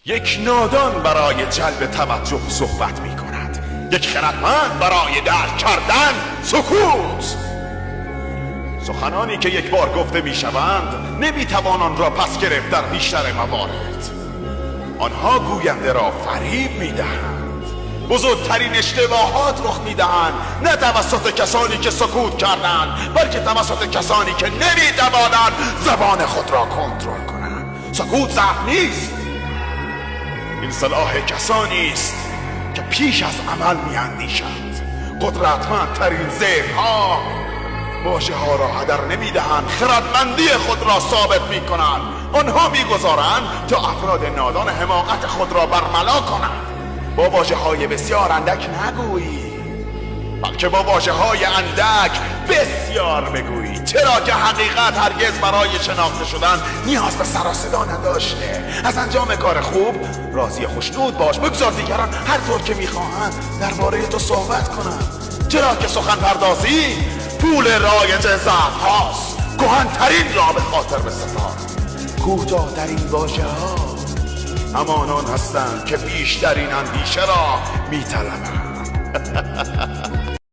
یک نادان برای جلب توجه صحبت می کند، یک خردمند برای درک کردن سکوت. سخنانی که یک بار گفته می شوند نمی توان آن را پس گرفت در بیشتر موارد. آنها گوینده را فریب می دهند، بزرگترین اشتباهات رخ می دهند، نه توسط کسانی که سکوت کردند، بلکه توسط کسانی که نمی توانند زبان خود را کنترل کنند. سکوت ضعف نیست، این سلاح کسانی است که پیش از عمل می اندیشند. قدرتمندترین ذهن‌ها واژه ها را هدر نمی دهند، خردمندی خود را ثابت می کنند. آنها می گذارند تا افراد نادان حماقت خود را برملا کنند. با واژه های بسیار اندک نگویی، بلکه با واژه های اندک بسیار بگویی، چرا که حقیقت هرگز برای شناخته شدن نیاز به سر و صدا نداشته. از انجام کار خوب راضی خوشنود باش، بگذار دیگران هر طور که میخواهند درباره تو صحبت کنند، چرا که سخن پردازی پول رایج ضعف هاست. کهن‌ترین را به خاطر بسپار، کوتاه‌ترین واژه ها همانان هستند که بیشترین اندیشه را میطلبند.